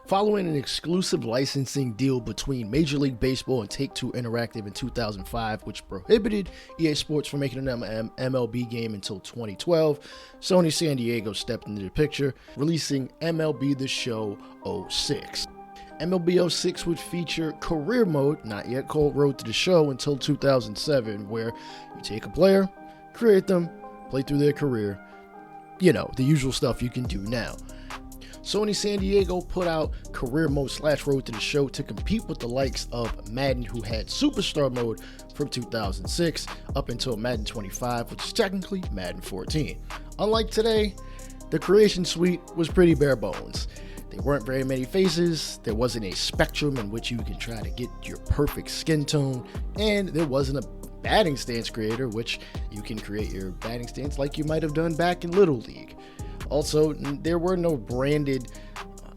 Following an exclusive licensing deal between Major League Baseball and Take-Two Interactive in 2005, which prohibited EA Sports from making an MLB game until 2012, Sony San Diego stepped into the picture, releasing MLB The Show 06. MLB 06 would feature career mode, not yet called Road to the Show, until 2007, where you take a player, create them, play through their career, you know, the usual stuff you can do now. Sony San Diego put out career mode / Road to the Show to compete with the likes of Madden, who had Superstar mode from 2006 up until Madden 25, which is technically Madden 14. Unlike today, the creation suite was pretty bare bones. There weren't very many faces, there wasn't a spectrum in which you can try to get your perfect skin tone, and there wasn't a batting stance creator, which you can create your batting stance like you might have done back in Little League. Also, there were no branded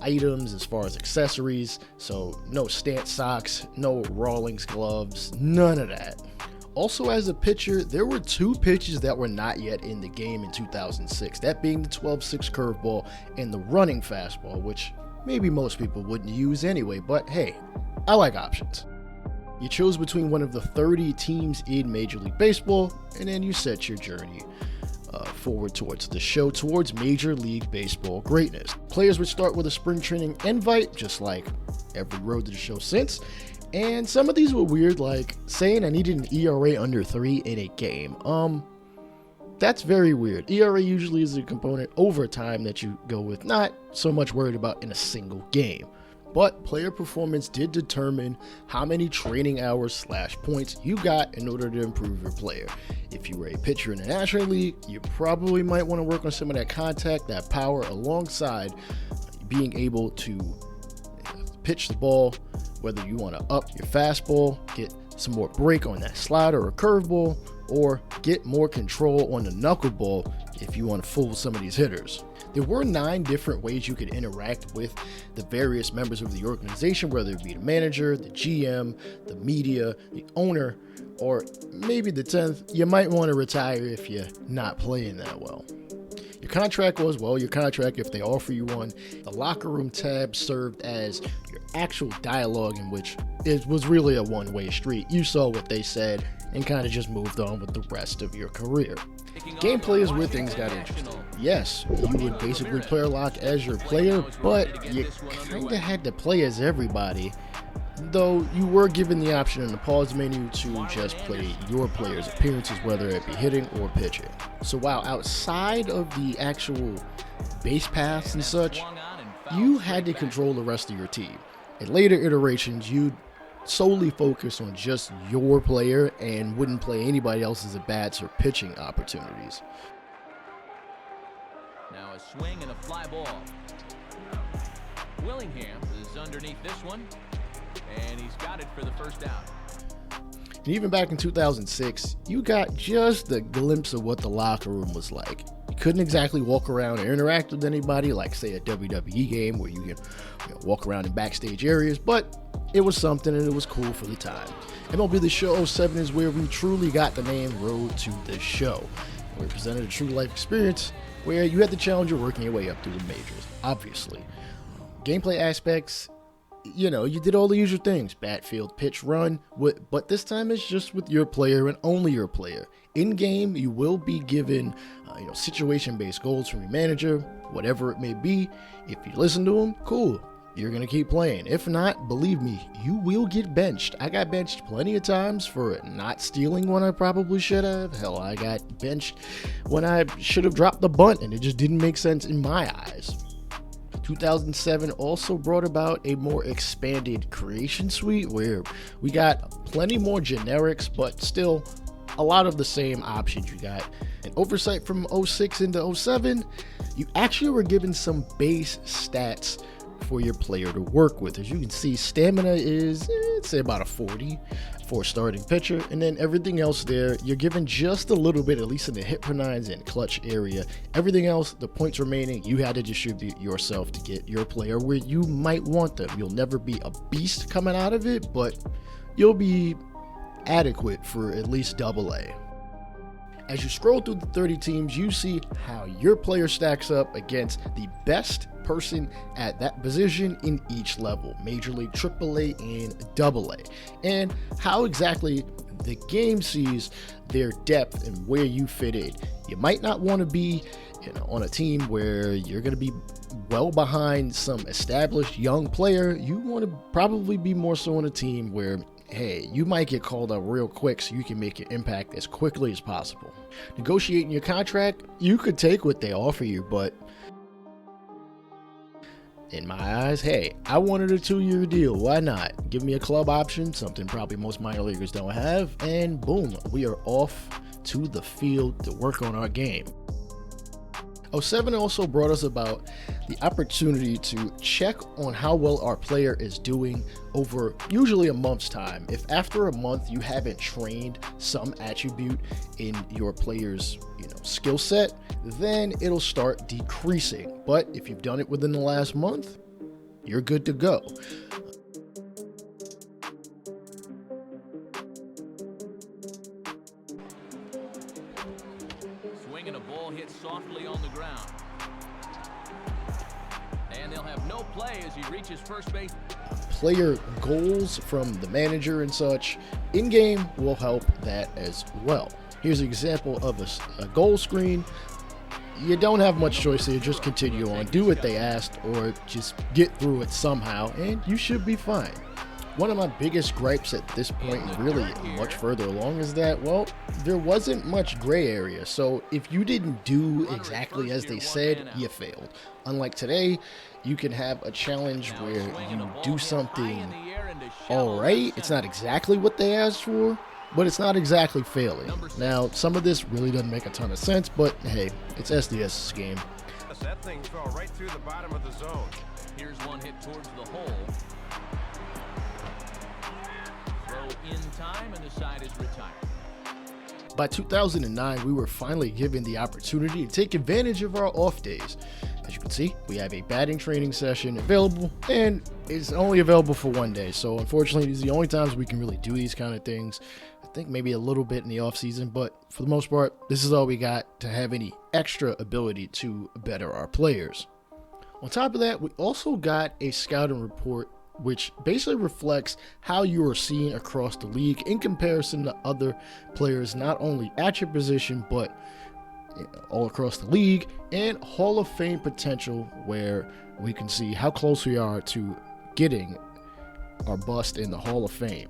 items as far as accessories, so no stance socks, no Rawlings gloves, none of that. Also, as a pitcher, there were two pitches that were not yet in the game in 2006, that being the 12-6 curveball and the running fastball, which maybe most people wouldn't use anyway, but hey, I like options. You chose between one of the 30 teams in Major League Baseball, and then you set your journey forward towards the show, towards Major League Baseball greatness. Players would start with a spring training invite, just like every Road to the Show since, and some of these were weird, like saying I needed an ERA under 3 in a game. That's very weird. ERA usually is a component over time that you go with, not so much worried about in a single game. But player performance did determine how many training hours / points you got in order to improve your player. If you were a pitcher in the National League, you probably might want to work on some of that contact, that power, alongside being able to pitch the ball, whether you want to up your fastball, get some more break on that slider or curveball, or get more control on the knuckleball if you want to fool some of these hitters. There were 9 different ways you could interact with the various members of the organization, whether it be the manager, the GM, the media, the owner, or maybe the 10th, you might want to retire if you're not playing that well. Your contract was, well, your contract if they offer you one. The locker room tab served as your actual dialogue, in which it was really a one-way street. You saw what they said and kind of just moved on with the rest of your career. Gameplay is where things got interesting. Yes, you would basically player lock as your player, but you kind of had to play as everybody, though you were given the option in the pause menu to just play your player's appearances, whether it be hitting or pitching. So while outside of the actual base paths and such, you had to control the rest of your team. In later iterations, you'd solely focus on just your player and wouldn't play anybody else's at bats or pitching opportunities. Now a swing and a fly ball. Willingham is underneath this one, and he's got it for the first out. And even back in 2006, you got just a glimpse of what the locker room was like. You couldn't exactly walk around and interact with anybody like, say, a WWE game where you can walk around in backstage areas, but it was something and it was cool for the time. MLB The Show 07 is where we truly got the name Road to the Show. We presented a true life experience where you had the challenge of working your way up through the majors, obviously. Gameplay aspects, you did all the usual things, bat, field, pitch, run, but this time it's just with your player and only your player. In game, you will be given situation-based goals from your manager, whatever it may be. If you listen to them, cool, you're going to keep playing. If not, believe me, you will get benched. I got benched plenty of times for not stealing when I probably should have. Hell, I got benched when I should have dropped the bunt and it just didn't make sense in my eyes. 2007 also brought about a more expanded creation suite where we got plenty more generics, but still a lot of the same options you got. An oversight from 06 into 07, you actually were given some base stats for your player to work with. As you can see, stamina is, say about a 40 for a starting pitcher, and then everything else there, you're given just a little bit, at least in the hit per nines and clutch area. Everything else, the points remaining, you had to distribute yourself to get your player where you might want them. You'll never be a beast coming out of it, but you'll be adequate for at least AA. As you scroll through the 30 teams, you see how your player stacks up against the best person at that position in each level, Major League, AAA, and AA, and how exactly the game sees their depth and where you fit in. You might not want to be on a team where you're going to be well behind some established young player. You want to probably be more so on a team where, hey, you might get called up real quick so you can make your impact as quickly as possible. Negotiating your contract, you could take what they offer you, but in my eyes, hey, I wanted a 2-year deal. Why not? Give me a club option, something probably most minor leaguers don't have, and boom, we are off to the field to work on our game. 07 also brought us about the opportunity to check on how well our player is doing over usually a month's time. If after a month you haven't trained some attribute in your player's skill set, then it'll start decreasing. But if you've done it within the last month, you're good to go. Swinging a ball hit softly on the ground. And they'll have no play as he reaches first base. Player goals from the manager and such in-game will help that as well. Here's an example of a goal screen. You don't have much choice here. Just continue on, do what they asked, or just get through it somehow, and you should be fine. One of my biggest gripes at this point, and really much further along, is that, well, there wasn't much gray area. So if you didn't do exactly as they said, you failed. Unlike today, you can have a challenge where you do something all right. It's not exactly what they asked for, but it's not exactly failing. Now, some of this really doesn't make a ton of sense, but hey, it's SDS's game. That thing fell right through the bottom of the zone. Here's one hit towards the hole. Throw in time, and the side is retired. By 2009, we were finally given the opportunity to take advantage of our off days. As you can see, we have a batting training session available, and it's only available for 1 day. So unfortunately, these are the only times we can really do these kind of things. I think maybe a little bit in the off season, but for the most part, this is all we got to have any extra ability to better our players. On top of that, we also got a scouting report which basically reflects how you are seen across the league in comparison to other players, not only at your position, but all across the league, and Hall of Fame potential, where we can see how close we are to getting our bust in the Hall of Fame.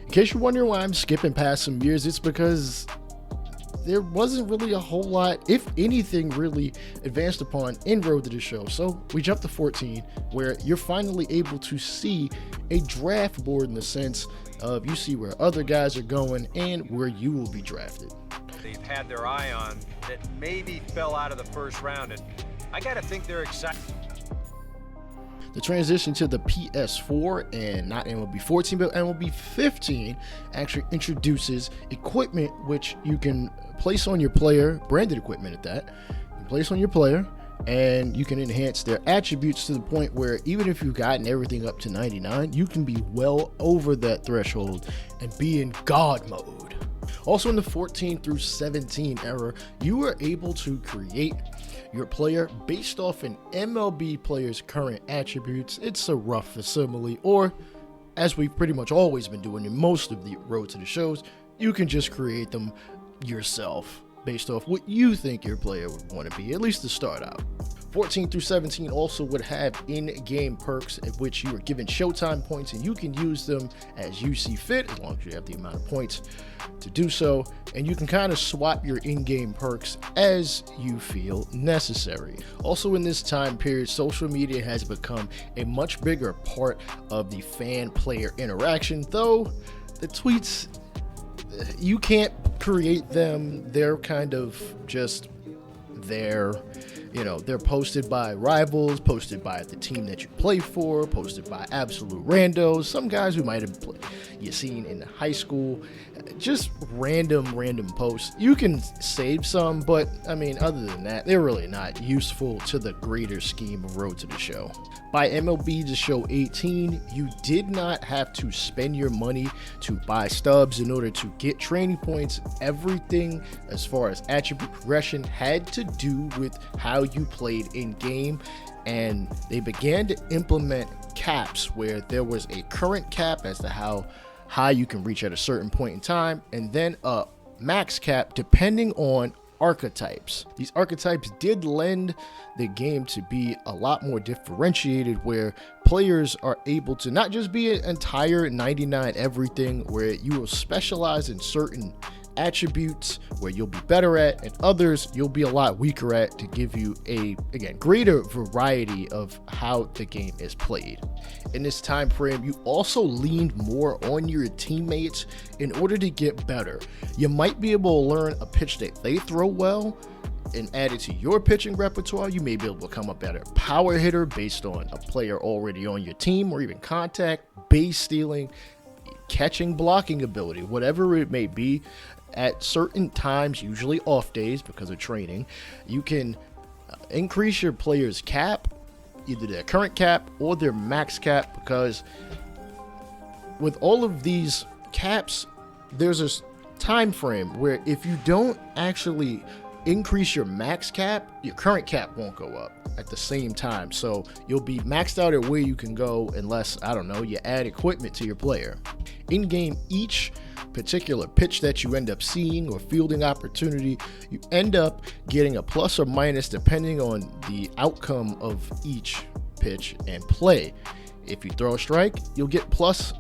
In case you're wondering why I'm skipping past some years, it's because there wasn't really a whole lot, if anything, really advanced upon in Road to the Show. So we jumped to 14, where you're finally able to see a draft board in the sense of you see where other guys are going and where you will be drafted. They've had their eye on that maybe fell out of the first round, and I gotta think they're excited. The transition to the PS4 and not MLB 14 but MLB 15 actually introduces equipment which you can place on your player, branded equipment at that. You can place on your player and you can enhance their attributes to the point where even if you've gotten everything up to 99, you can be well over that threshold and be in God mode. Also in the 14 through 17 era, you are able to create your player based off an MLB player's current attributes. It's a rough facsimile, or as we've pretty much always been doing in most of the Road to the Shows, you can just create them yourself based off what you think your player would want to be, at least to start out. 14 through 17 also would have in-game perks at which you are given showtime points, and you can use them as you see fit as long as you have the amount of points to do so, and you can kind of swap your in-game perks as you feel necessary. Also in this time period, social media has become a much bigger part of the fan-player interaction, though the tweets, you can't create them. They're kind of just there. You know, they're posted by rivals, posted by the team that you play for, posted by absolute randos, some guys who might have you've seen in high school, just random posts. You can save some, but I mean, other than that, they're really not useful to the greater scheme of Road to the Show. By MLB The Show 18, you did not have to spend your money to buy stubs in order to get training points. Everything as far as attribute progression had to do with how you played in game, and they began to implement caps where there was a current cap as to how high you can reach at a certain point in time, and then a max cap depending on archetypes. These archetypes did lend the game to be a lot more differentiated, where players are able to not just be an entire 99 everything, where you will specialize in certain attributes where you'll be better at, and others you'll be a lot weaker at, to give you a, again, greater variety of how the game is played. In this time frame, you also leaned more on your teammates in order to get better. You might be able to learn a pitch that they throw well and add it to your pitching repertoire. You may be able to become a better power hitter based on a player already on your team, or even contact, base stealing, catching, blocking ability, whatever it may be. At certain times, usually off days because of training, you can increase your player's cap, either their current cap or their max cap, because with all of these caps, there's a time frame where if you don't actually increase your max cap, your current cap won't go up at the same time. So you'll be maxed out at where you can go unless, I don't know, you add equipment to your player. In game, each particular pitch that you end up seeing or fielding opportunity, you end up getting a plus or minus depending on the outcome of each pitch and play. If you throw a strike, you'll get plus,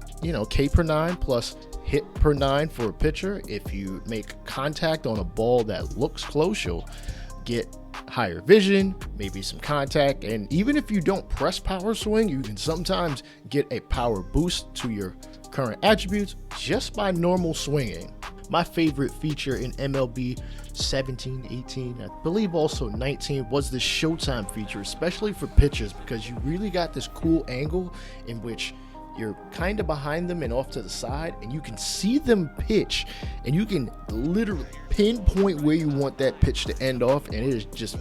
K per 9 plus hit per 9 for a pitcher. If you make contact on a ball that looks close, you'll get higher vision, maybe some contact, and even if you don't press power swing, you can sometimes get a power boost to your current attributes just by normal swinging. My favorite feature in MLB 17, 18, I believe also 19 was the Showtime feature, especially for pitchers, because you really got this cool angle in which you're kind of behind them and off to the side, and you can see them pitch, and you can literally pinpoint where you want that pitch to end off, and it is just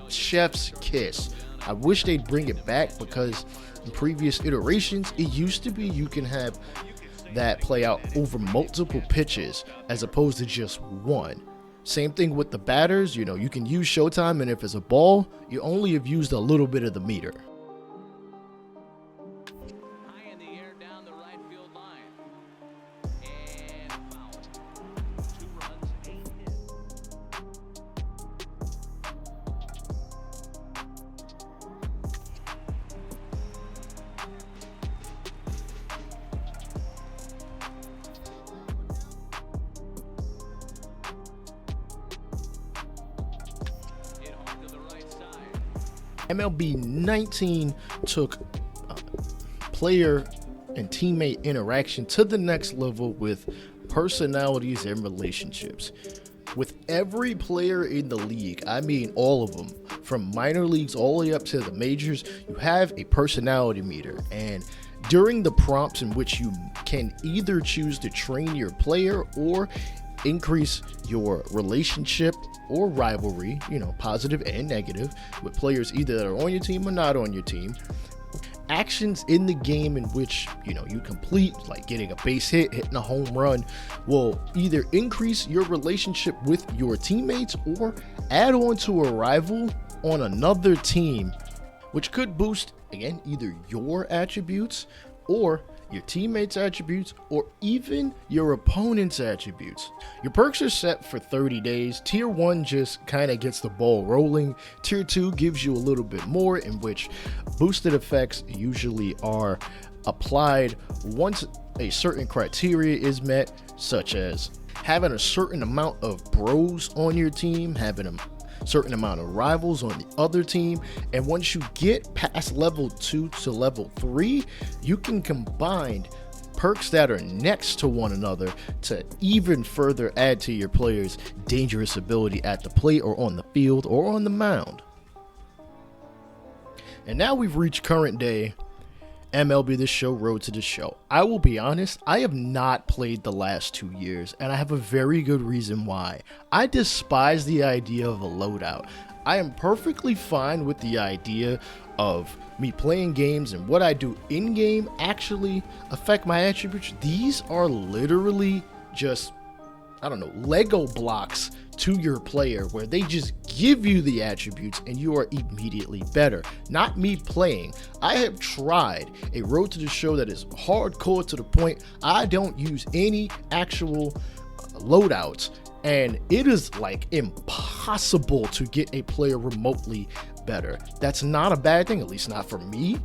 chef's kiss. I wish they'd bring it back, because in previous iterations, it used to be you can have that play out over multiple pitches as opposed to just one. Same thing with the batters, you can use Showtime, and if it's a ball, you only have used a little bit of the meter. High in the air down the right field line. And foul. 2 runs, 8 hits. Hit hard to the right side. MLB 19 took player and teammate interaction to the next level with personalities and relationships. With every player in the league, I mean all of them, from minor leagues all the way up to the majors, you have a personality meter. And during the prompts in which you can either choose to train your player or increase your relationship or rivalry, positive and negative, with players either that are on your team or not on your team. Actions in the game in which, you complete, like getting a base hit, hitting a home run, will either increase your relationship with your teammates or add on to a rival on another team, which could boost, again, either your attributes or your teammates' attributes, or even your opponent's attributes. Your perks are set for 30 days. Tier 1 just kind of gets the ball rolling. Tier 2 gives you a little bit more, in which boosted effects usually are applied once a certain criteria is met, such as having a certain amount of bros on your team, having a certain amount of rivals on the other team, and once you get past level 2 to level 3, you can combine perks that are next to one another to even further add to your player's dangerous ability at the plate or on the field or on the mound. And now we've reached current day MLB The Show, Road to the Show. I will be honest, I have not played the last 2 years, and I have a very good reason why. I despise the idea of a loadout. I am perfectly fine with the idea of me playing games and what I do in-game actually affect my attributes. These are literally just, I don't know, Lego blocks to your player where they just give you the attributes and you are immediately better. Not me playing. I have tried a Road to the Show that is hardcore to the point I don't use any actual loadouts, and it is like impossible to get a player remotely better. That's not a bad thing, at least not for me.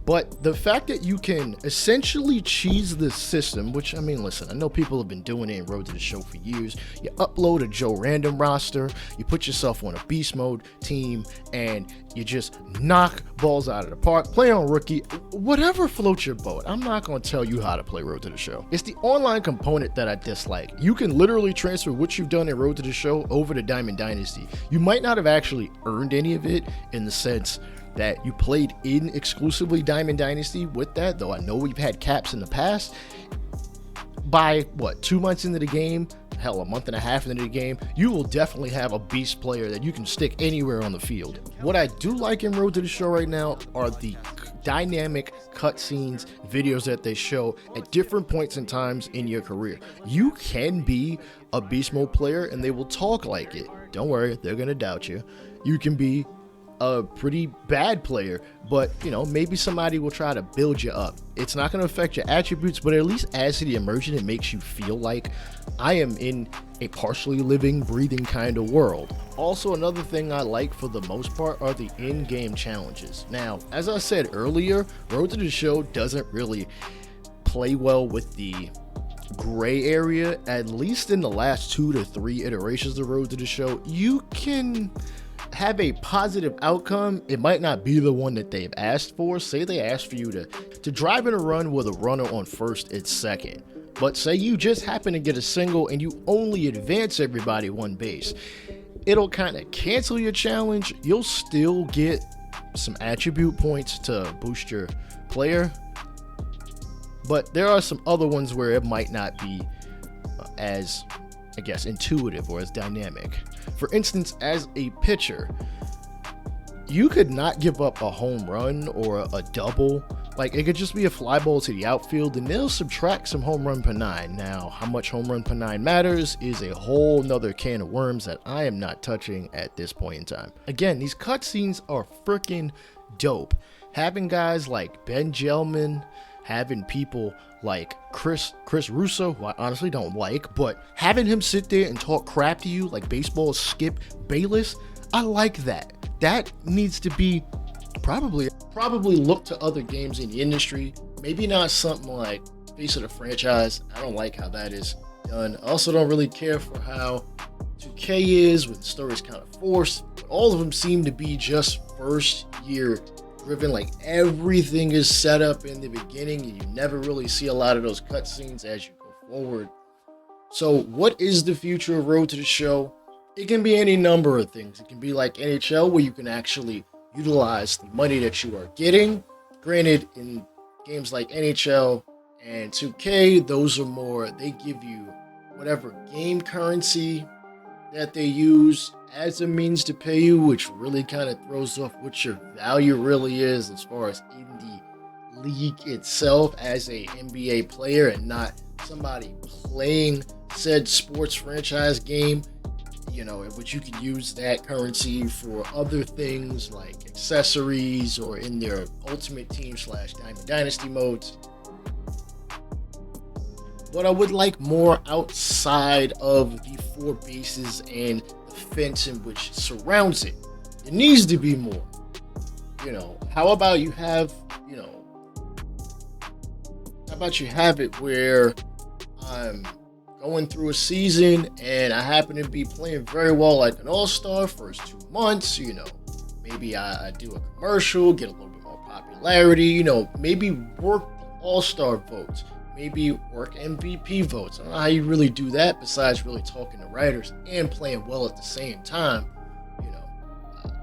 But the fact that you can essentially cheese the system, which, I mean, listen, I know people have been doing it in Road to the Show for years. You upload a Joe Random roster, you put yourself on a beast mode team, and you just knock balls out of the park, play on rookie, whatever floats your boat. I'm not going to tell you how to play Road to the Show. It's the online component that I dislike. You can literally transfer what you've done in Road to the Show over to Diamond Dynasty. You might not have actually earned any of it in the sense that you played in exclusively Diamond Dynasty with that, though I know we've had caps in the past. By 2 months into the game, hell, a month and a half into the game, you will definitely have a beast player that you can stick anywhere on the field. What I do like in Road to the Show right now are the dynamic cutscenes, videos that they show at different points in times in your career. You can be a beast mode player and they will talk like it. Don't worry, they're gonna doubt you. You can be a pretty bad player, but maybe somebody will try to build you up. It's not going to affect your attributes, but at least as to the immersion, it makes you feel like I am in a partially living, breathing kind of world. Also, another thing I like for the most part are the in-game challenges. Now, as I said earlier, Road to the Show doesn't really play well with the gray area. At least in the last 2 to 3 iterations of Road to the Show, you can have a positive outcome. It might not be the one that they've asked for. Say they asked for you to drive in a run with a runner on first and second, but say you just happen to get a single and you only advance everybody one base. It'll kind of cancel your challenge. You'll still get some attribute points to boost your player, but there are some other ones where it might not be as, I guess, intuitive or as dynamic. For instance, as a pitcher, you could not give up a home run or a double. Like, it could just be a fly ball to the outfield and they'll subtract some home run per 9. Now, how much home run per 9 matters is a whole nother can of worms that I am not touching at this point in time. Again, these cutscenes are freaking dope. Having guys like Ben Gelman, having people like Chris Russo, who I honestly don't like, but having him sit there and talk crap to you like baseball Skip Bayless, I like that. That needs to be probably look to other games in the industry. Maybe not something like Face of the Franchise. I don't like how that is done. I also don't really care for how 2K is, with the stories kind of forced, but all of them seem to be just first year driven. Like, everything is set up in the beginning and you never really see a lot of those cutscenes as you go forward. So what is the future of Road to the Show? It can be any number of things. It can be like NHL, where you can actually utilize the money that you are getting. Granted, in games like NHL and 2K, those are more, they give you whatever game currency that they use as a means to pay you, which really kind of throws off what your value really is as far as in the league itself as a NBA player and not somebody playing said sports franchise game, in which you can use that currency for other things like accessories or in their Ultimate Team / Diamond Dynasty modes. But I would like more outside of the 4 bases and the fence in which surrounds it. There needs to be more. How about you have, it where I'm going through a season and I happen to be playing very well like an all-star first 2 months, maybe I do a commercial, get a little bit more popularity, maybe work the all-star votes. Maybe work MVP votes. I don't know how you really do that besides really talking to writers and playing well at the same time.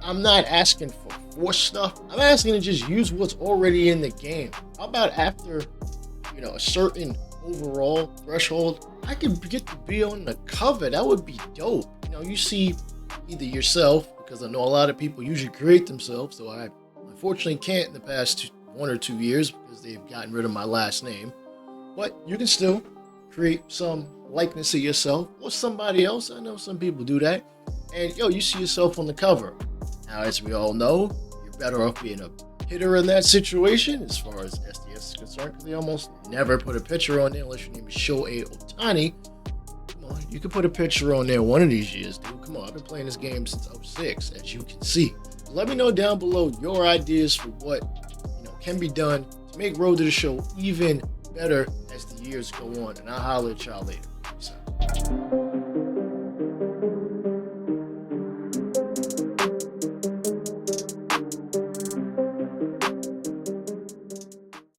I'm not asking for force stuff. I'm asking to just use what's already in the game. How about after, a certain overall threshold, I could get to be on the cover? That would be dope. You see either yourself, because I know a lot of people usually create themselves, so I unfortunately can't in the past 1 or 2 years because they've gotten rid of my last name. But you can still create some likeness of yourself or somebody else. I know some people do that. And you see yourself on the cover. Now, as we all know, you're better off being a hitter in that situation as far as SDS is concerned, because they almost never put a pitcher on there unless your name is Shohei Ohtani. Come on, you can put a pitcher on there one of these years, dude. Come on, I've been playing this game since 06, as you can see. Let me know down below your ideas for what can be done to make Road to the Show even better as the years go on, and I'll holler at y'all later. Peace out.